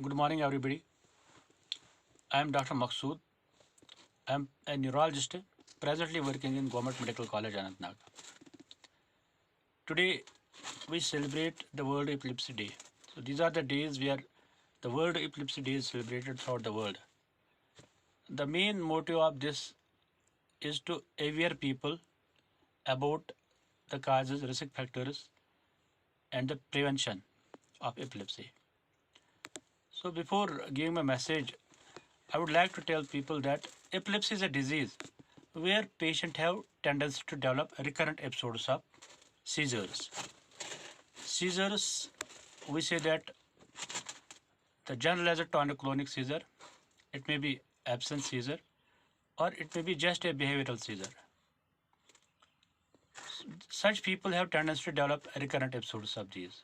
Good morning, everybody. I am Dr. Maqsood. I am a neurologist presently working in Government Medical College, Anantnag. Today, we celebrate the World Epilepsy Day. So, these are the days where the World Epilepsy Day is celebrated throughout the world. The main motive of this is to aware people about the causes, risk factors, and the prevention of epilepsy. So, before giving my message, I would like to tell people that epilepsy is a disease where patients have tendency to develop recurrent episodes of seizures. Seizures, we say that the generalized tonic-clonic seizure, it may be absence seizure, or it may be just a behavioral seizure. Such people have tendency to develop recurrent episodes of these.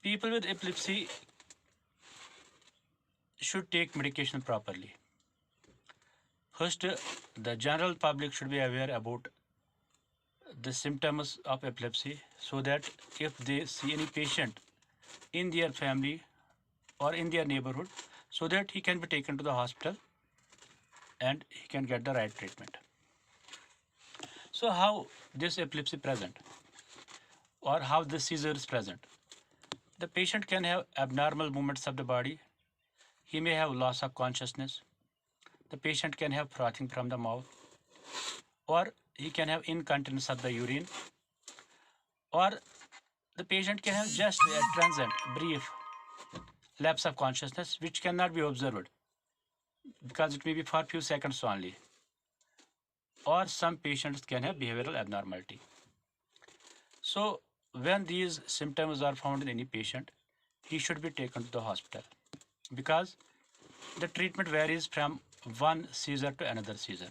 People with epilepsy should take medication properly. First, the general public should be aware about the symptoms of epilepsy so that if they see any patient in their family or in their neighborhood, so that he can be taken to the hospital and he can get the right treatment. So how this epilepsy present or how the seizure is present? The patient can have abnormal movements of the body. He may have loss of consciousness. The patient can have frothing from the mouth, or he can have incontinence of the urine, or the patient can have just a transient, brief lapse of consciousness which cannot be observed because it may be for few seconds only. Or some patients can have behavioral abnormality. So when these symptoms are found in any patient, he should be taken to the hospital because the treatment varies from one seizure to another seizure.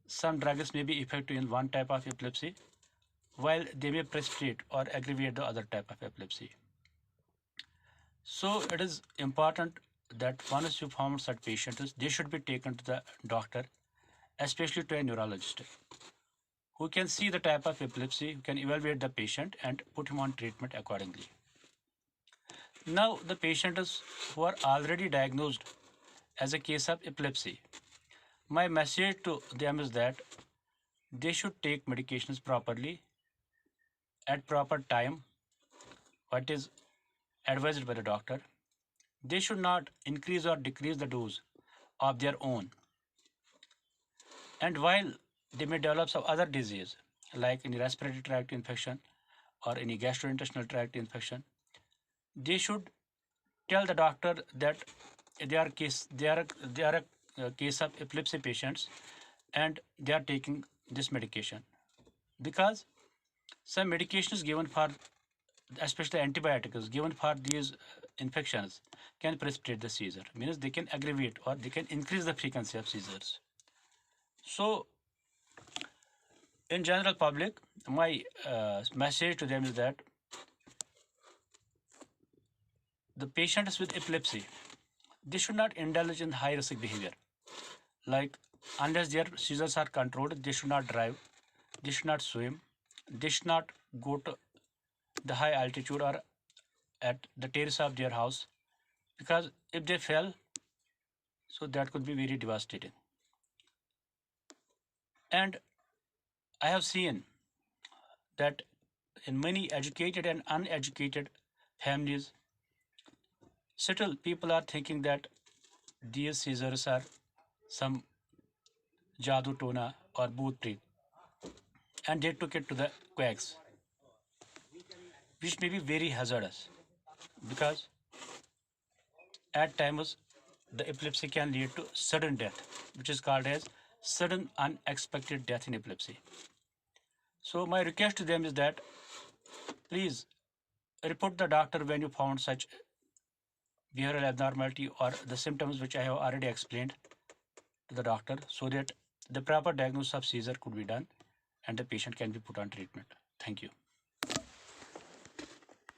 Some drugs may be effective in one type of epilepsy, while they may precipitate or aggravate the other type of epilepsy. So it is important that once you found such patients, they should be taken to the doctor, especially to a neurologist, who can see the type of epilepsy, who can evaluate the patient and put him on treatment accordingly. Now, the patients who are already diagnosed as a case of epilepsy, my message to them is that they should take medications properly at proper time, what is advised by the doctor. They should not increase or decrease the dose of their own. And while they may develop some other disease like any respiratory tract infection or any gastrointestinal tract infection, they should tell the doctor that they are a case of epilepsy patients and they are taking this medication, because some medication is given for, especially antibiotics given for these infections, can precipitate the seizure, means they can aggravate or they can increase the frequency of seizures. So in general public, my message to them is that the patients with epilepsy, they should not indulge in high risk behavior. Like, unless their seizures are controlled, they should not drive, they should not swim, they should not go to the high altitude or at the terrace of their house, because if they fell, so that could be very devastating. And I have seen that in many educated and uneducated families, still people are thinking that these seizures are some jadoo tona or bhoot preet, and they took it to the quacks, which may be very hazardous because at times the epilepsy can lead to sudden death, which is called as sudden unexpected death in epilepsy. So my request to them is that please report the doctor when you found such behavioral abnormality or the symptoms which I have already explained to the doctor, so that the proper diagnosis of seizure could be done and the patient can be put on treatment. Thank you.